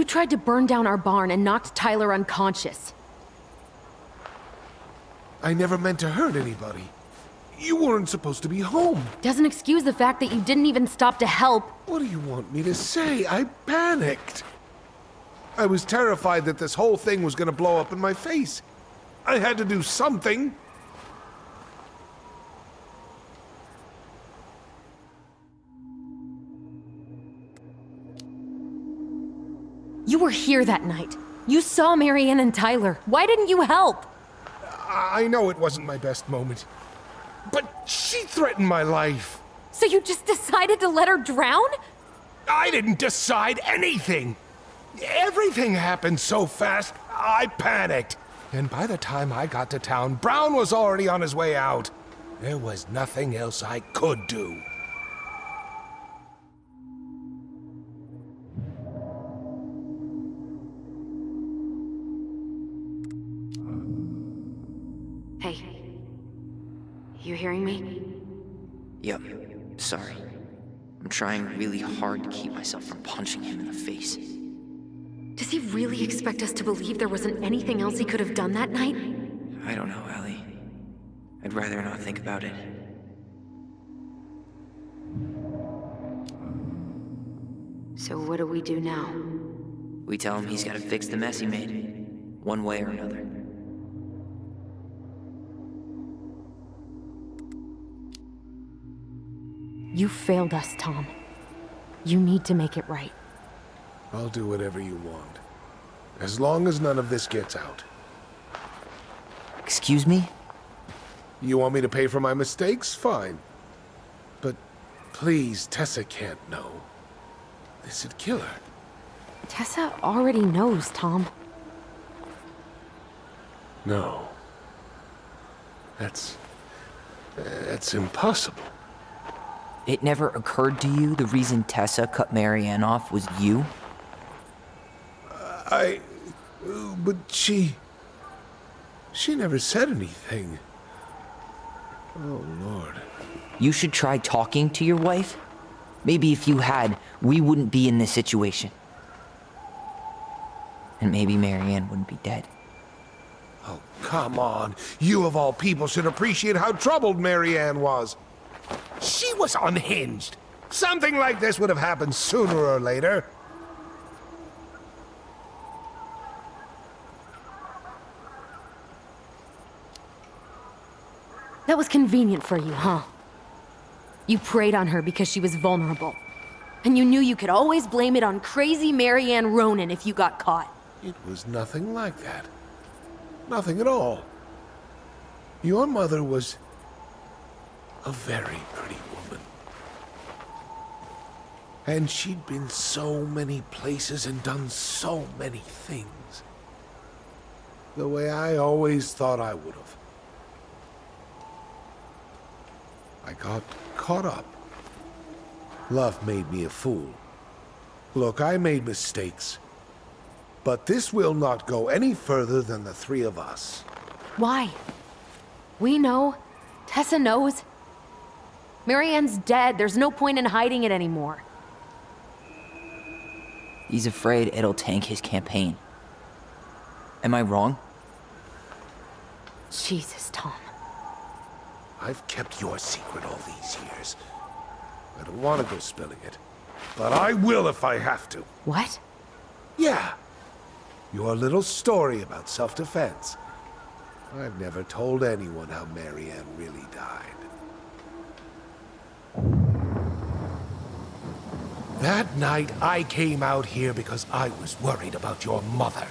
You tried to burn down our barn and knocked Tyler unconscious. I never meant to hurt anybody. You weren't supposed to be home. Doesn't excuse the fact that you didn't even stop to help. What do you want me to say? I panicked. I was terrified that this whole thing was gonna blow up in my face. I had to do something. You were here that night. You saw Marianne and Tyler. Why didn't you help? I know it wasn't my best moment, but she threatened my life. So you just decided to let her drown? I didn't decide anything. Everything happened so fast, I panicked. And by the time I got to town, Brown was already on his way out. There was nothing else I could do. Hey, you hearing me? Yep, sorry. I'm trying really hard to keep myself from punching him in the face. Does he really expect us to believe there wasn't anything else he could have done that night? I don't know, Ellie. I'd rather not think about it. So what do we do now? We tell him he's gotta fix the mess he made, one way or another. You failed us, Tom. You need to make it right. I'll do whatever you want. As long as none of this gets out. Excuse me? You want me to pay for my mistakes? Fine. But please, Tessa can't know. This'd kill her. Tessa already knows, Tom. No. That's impossible. It never occurred to you the reason Tessa cut Marianne off was you? But she never said anything. Oh, Lord. You should try talking to your wife. Maybe if you had, we wouldn't be in this situation. And maybe Marianne wouldn't be dead. Oh, come on. You of all people should appreciate how troubled Marianne was. She was unhinged. Something like this would have happened sooner or later. That was convenient for you, huh? You preyed on her because she was vulnerable. And you knew you could always blame it on crazy Marianne Ronan if you got caught. It was nothing like that. Nothing at all. Your mother was a very pretty woman. And she'd been so many places and done so many things. The way I always thought I would have. I got caught up. Love made me a fool. Look, I made mistakes. But this will not go any further than the three of us. Why? We know. Tessa knows. Marianne's dead. There's no point in hiding it anymore. He's afraid it'll tank his campaign. Am I wrong? Jesus, Tom. I've kept your secret all these years. I don't want to go spilling it. But I will if I have to. What? Yeah. Your little story about self-defense. I've never told anyone how Marianne really died. That night, I came out here because I was worried about your mother.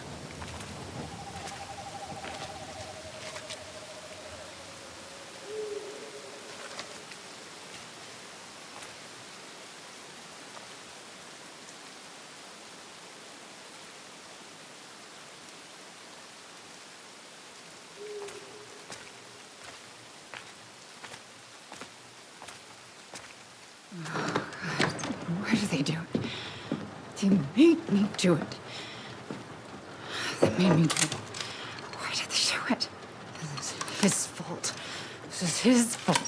Why do they do it? They made me do it. They made me do it. Why did they do it? This is his fault. This is his fault.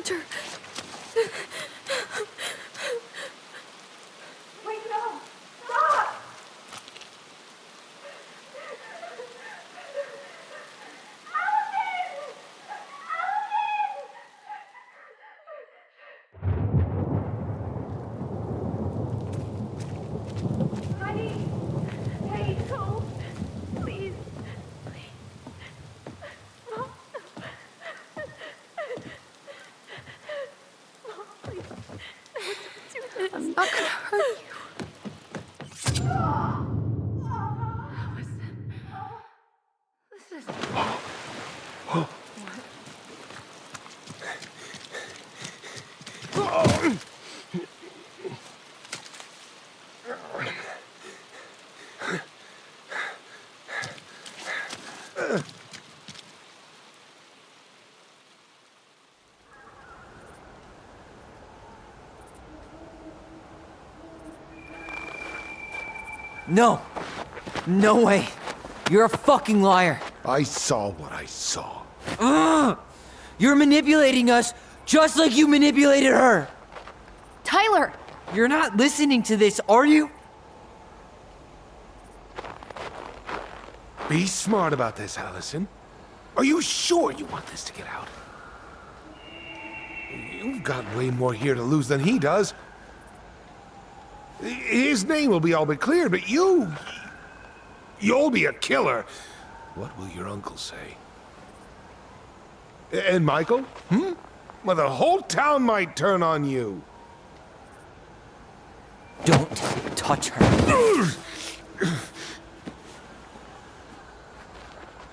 Doctor. Wait, no! Stop! Honey! Hey, no! Please. Please. Mom. Mom, please. No, don't do this. I'm not gonna hurt you. Listen. No! No way! You're a fucking liar! I saw what I saw. You're manipulating us just like you manipulated her! Tyler! You're not listening to this, are you? Be smart about this, Allison. Are you sure you want this to get out? You've got way more here to lose than he does. His name will be all but cleared, but you'll be a killer. What will your uncle say? And Michael? Well, the whole town might turn on you. Don't touch her.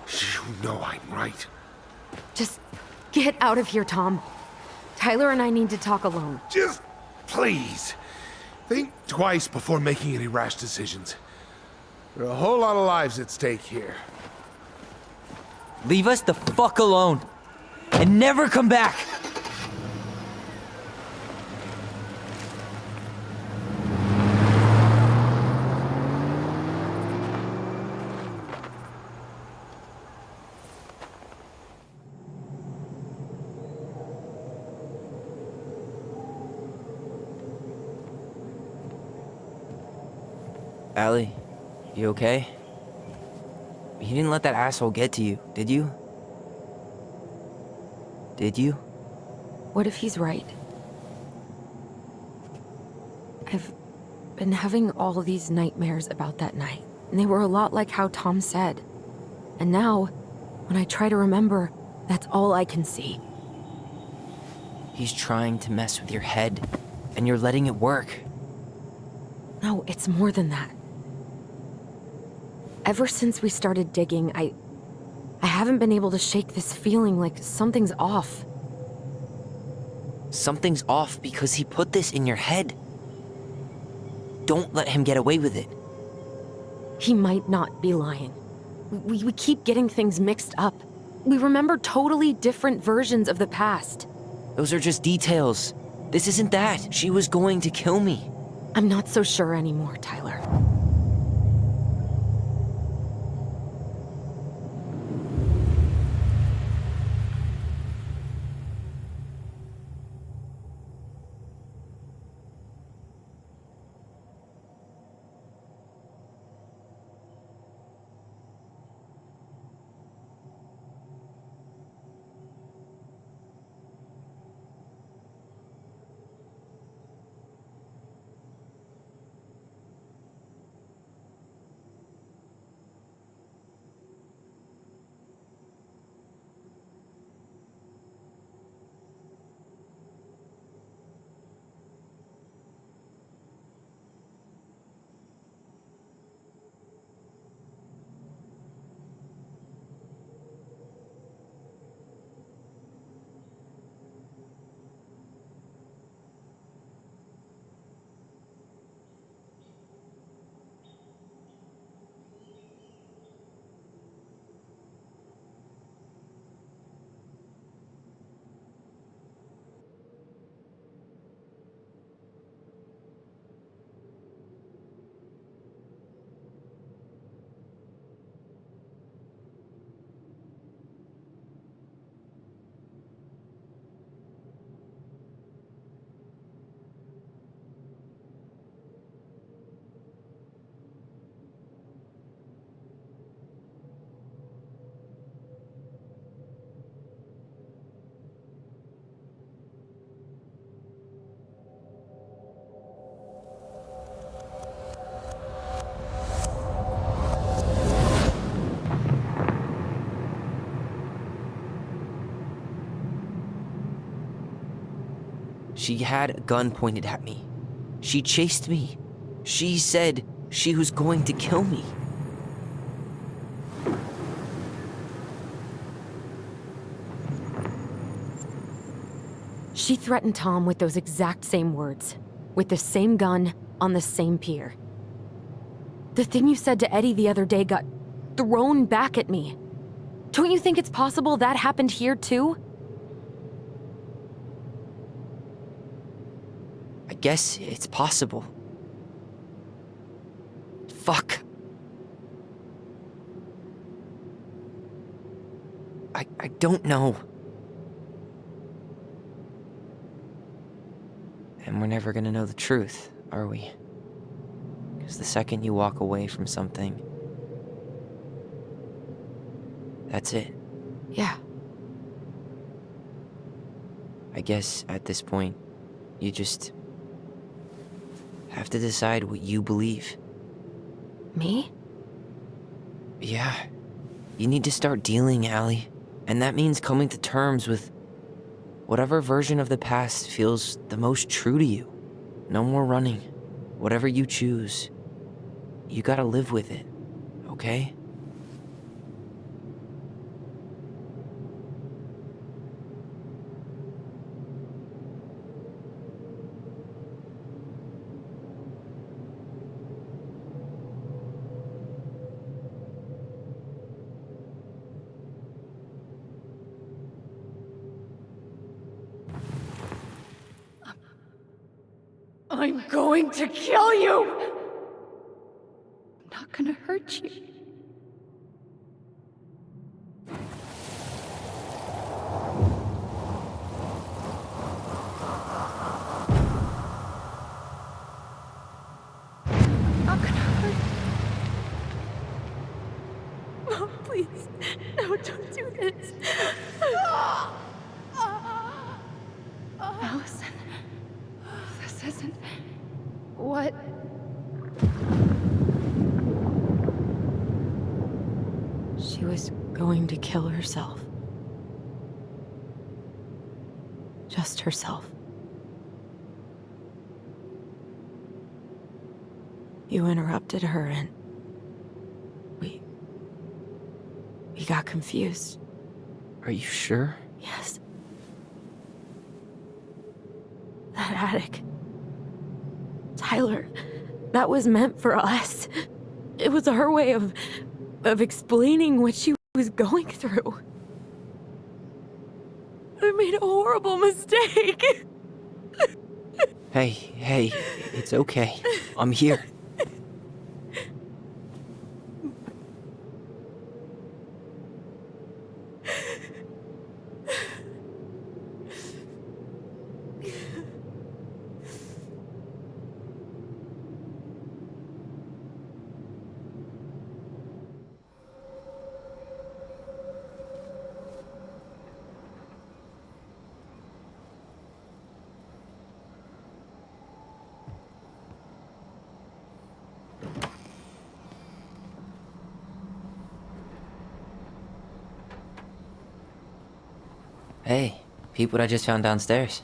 You know I'm right. Just get out of here, Tom. Tyler and I need to talk alone. Just please, think twice before making any rash decisions. There are a whole lot of lives at stake here. Leave us the fuck alone. And never come back! Allie, you okay? You didn't let that asshole get to you, did you? Did you? What if he's right? I've been having all these nightmares about that night, and they were a lot like how Tom said. And now, when I try to remember, that's all I can see. He's trying to mess with your head, and you're letting it work. No, it's more than that. Ever since we started digging, I haven't been able to shake this feeling like something's off. Something's off because he put this in your head. Don't let him get away with it. He might not be lying. We keep getting things mixed up. We remember totally different versions of the past. Those are just details. This isn't that. She was going to kill me. I'm not so sure anymore, Tyler. She had a gun pointed at me. She chased me. She said she was going to kill me. She threatened Tom with those exact same words, with the same gun, on the same pier. The thing you said to Eddie the other day got thrown back at me. Don't you think it's possible that happened here too? I guess it's possible. Fuck. I don't know. And we're never gonna know the truth, are we? Because the second you walk away from something, that's it. Yeah. I guess at this point, you just have to decide what you believe. Me? Yeah. You need to start dealing, Allie. And that means coming to terms with whatever version of the past feels the most true to you. No more running. Whatever you choose, you gotta live with it, okay? I'm going to kill you! I'm not gonna hurt you. I'm not gonna hurt you. Mom, please. No, don't do this. Allison, this isn't what... She was going to kill herself. Just herself. You interrupted her and... We got confused. Are you sure? Yes. That attic. Tyler, that was meant for us. It was her way of explaining what she was going through. I made a horrible mistake. Hey, it's okay. I'm here. Hey, peep what I just found downstairs.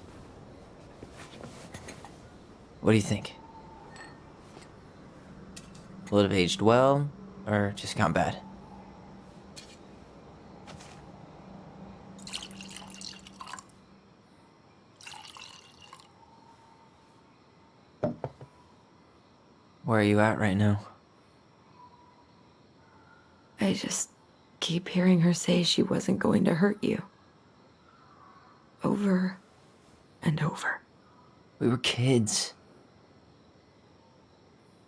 What do you think? Will it have aged well, or just gone bad? Where are you at right now? I just keep hearing her say she wasn't going to hurt you. Over and over. We were kids.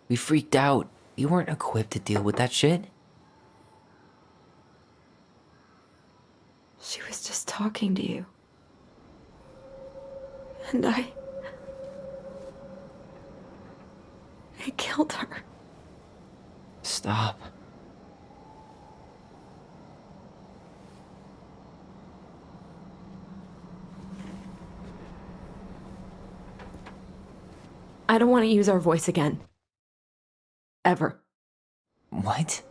We freaked out. You weren't equipped to deal with that shit. She was just talking to you. And I killed her. Stop. I don't want to use our voice again. Ever. What?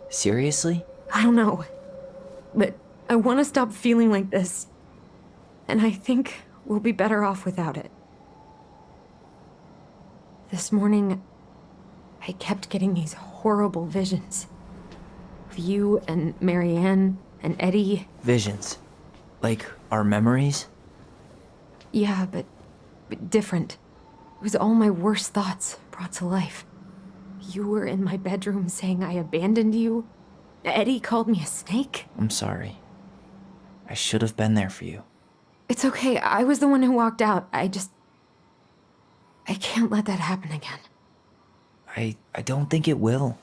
Seriously? I don't know. But I want to stop feeling like this. And I think we'll be better off without it. This morning, I kept getting these horrible visions. Of you and Marianne and Eddie. Visions. Like our memories? Yeah, but different. It was all my worst thoughts brought to life. You were in my bedroom saying I abandoned you. Eddie called me a snake. I'm sorry. I should have been there for you. It's okay, I was the one who walked out. I can't let that happen again. I don't think it will.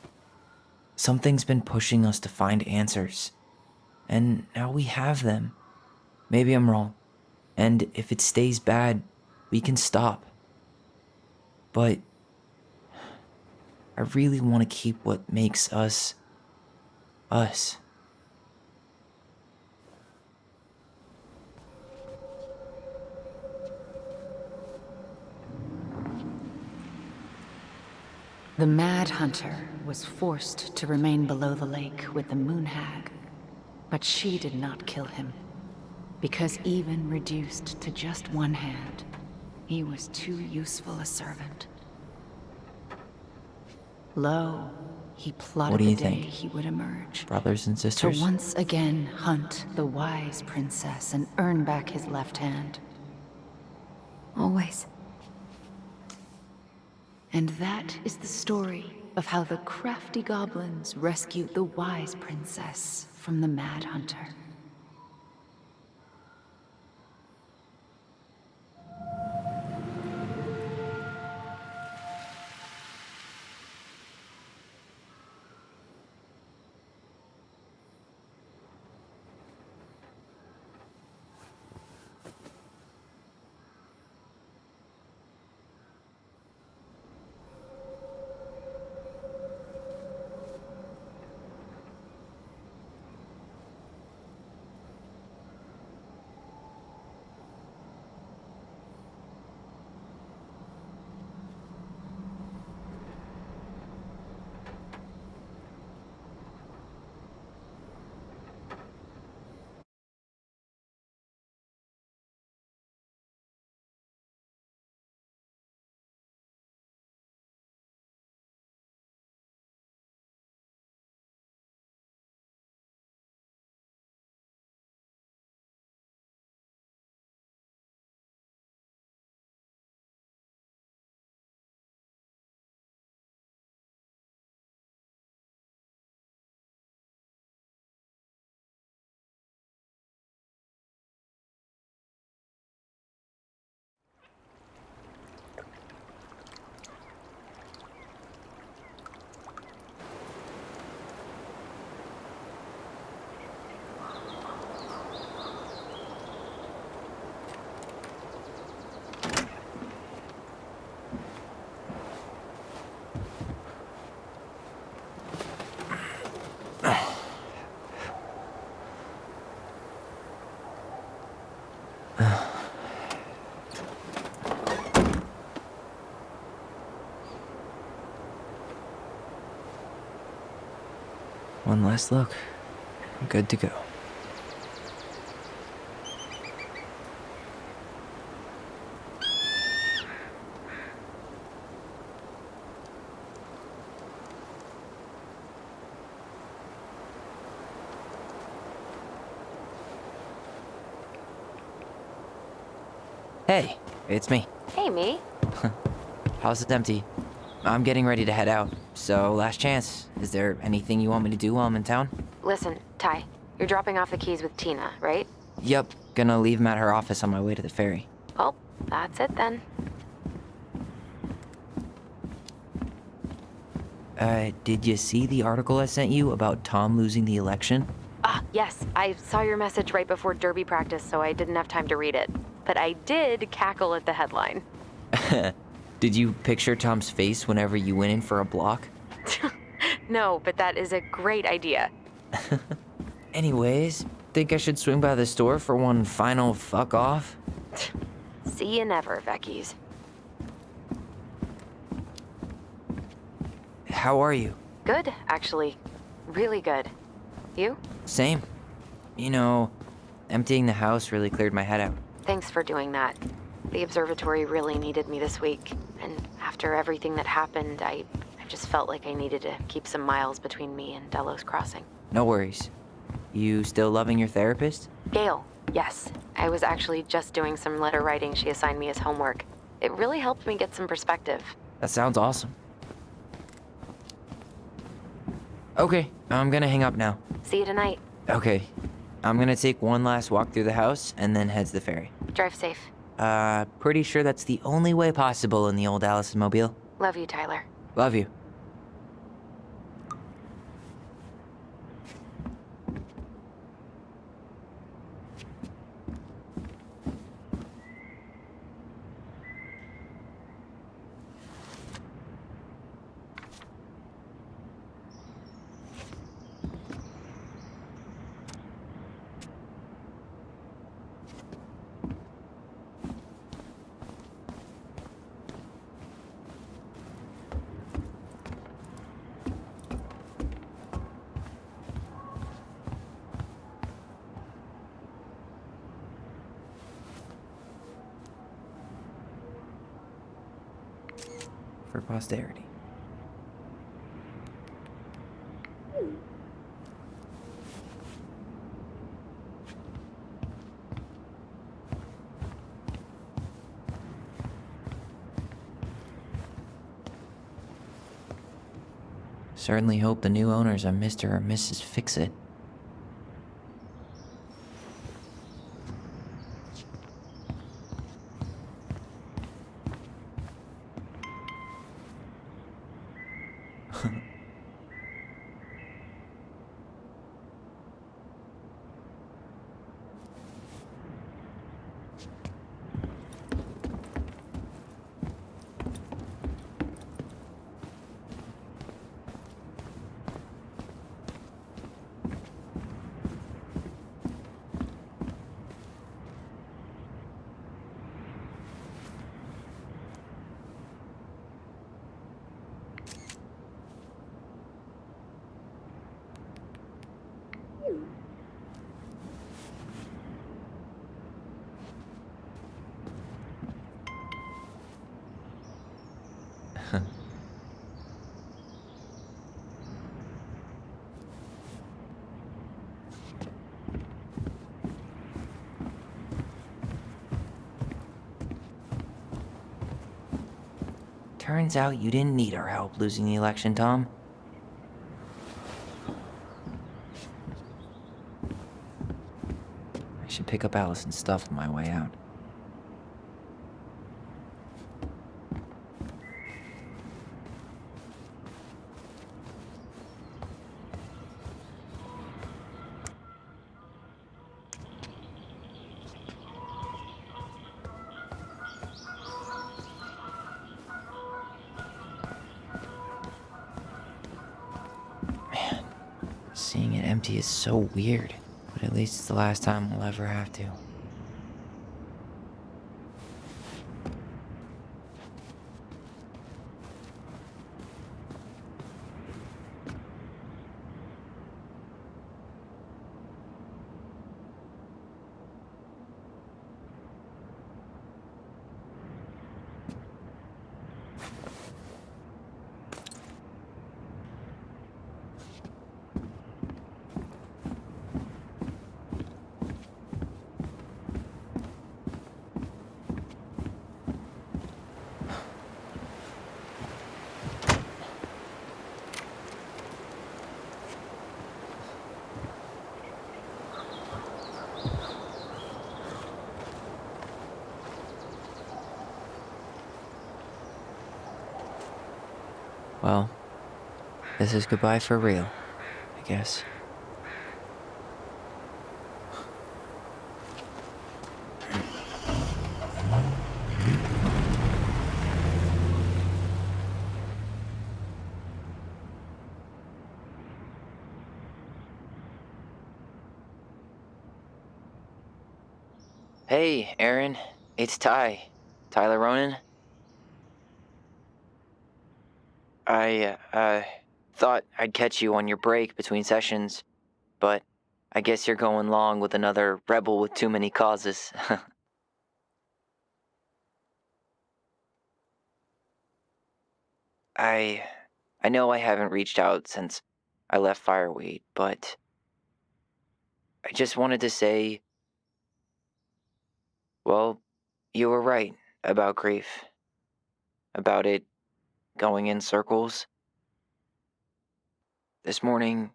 Something's been pushing us to find answers. And now we have them. Maybe I'm wrong. And if it stays bad, we can stop. But I really want to keep what makes us, us. The Mad Hunter was forced to remain below the lake with the Moon Hag, but she did not kill him, because even reduced to just one hand, he was too useful a servant. Lo, he plotted What do you the day think? he would emerge, Brothers and to sisters? once again hunt the wise princess and earn back his left hand. Always. And that is the story of how the crafty goblins rescued the wise princess from the Mad Hunter. One last look. I'm good to go. Hey, it's me. Hey, me. House is empty. I'm getting ready to head out, so last chance. Is there anything you want me to do while I'm in town? Listen, Ty, you're dropping off the keys with Tina, right? Yep, gonna leave them at her office on my way to the ferry. Well, that's it then. Did you see the article I sent you about Tom losing the election? Ah, yes, I saw your message right before derby practice, so I didn't have time to read it. But I did cackle at the headline. Did you picture Tom's face whenever you went in for a block? No, but that is a great idea. Anyways, think I should swing by the store for one final fuck off? See you never, Vecchies. How are you? Good, actually. Really good. You? Same. You know, emptying the house really cleared my head out. Thanks for doing that. The observatory really needed me this week, and after everything that happened, I just felt like I needed to keep some miles between me and Delos Crossing. No worries. You still loving your therapist? Gail, yes. I was actually just doing some letter writing she assigned me as homework. It really helped me get some perspective. That sounds awesome. Okay, I'm gonna hang up now. See you tonight. Okay, I'm gonna take one last walk through the house and then head to the ferry. Drive safe. Pretty sure that's the only way possible in the old Allison Mobile. Love you, Tyler. Love you. For posterity. Certainly hope the new owners are Mr. or Mrs. Fix-It. Turns out you didn't need our help losing the election, Tom. I should pick up Allison's stuff on my way out. Seeing it empty is so weird, but at least it's the last time we'll ever have to. Well, this is goodbye for real, I guess. Hey, Aaron. It's Ty. Tyler Ronan. I thought I'd catch you on your break between sessions, but I guess you're going long with another rebel with too many causes. I know I haven't reached out since I left Fireweight, but I just wanted to say, well, you were right about grief. About it going in circles. This morning,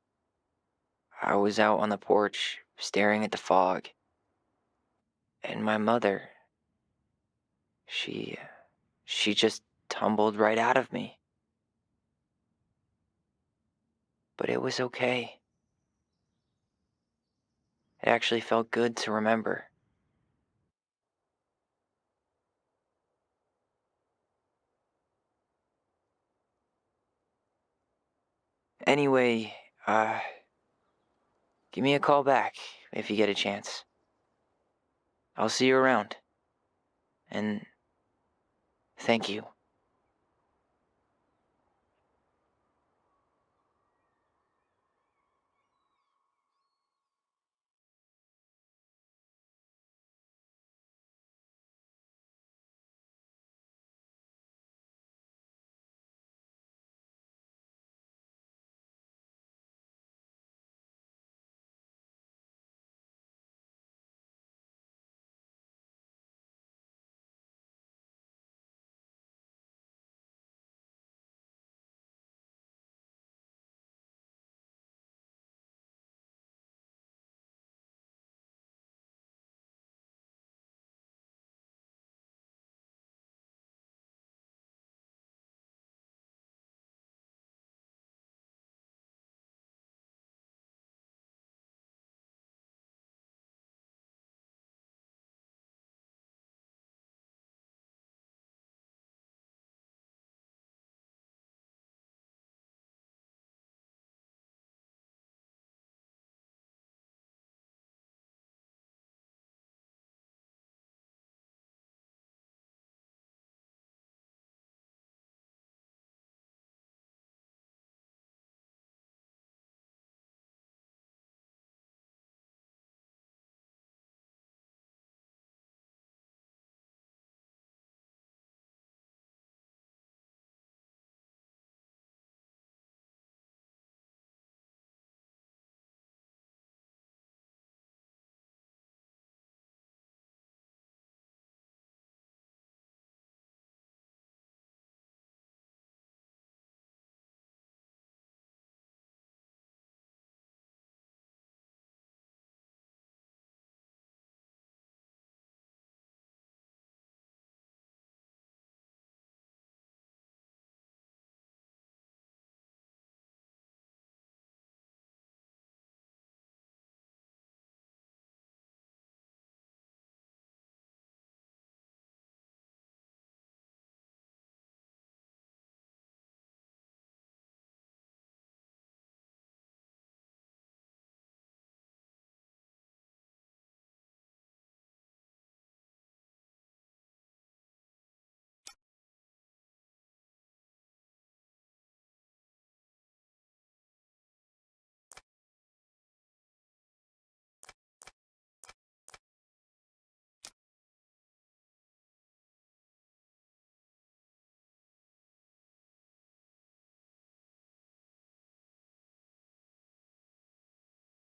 I was out on the porch staring at the fog, and my mother, she just tumbled right out of me. But it was okay. It actually felt good to remember. Anyway, give me a call back if you get a chance. I'll see you around. And thank you.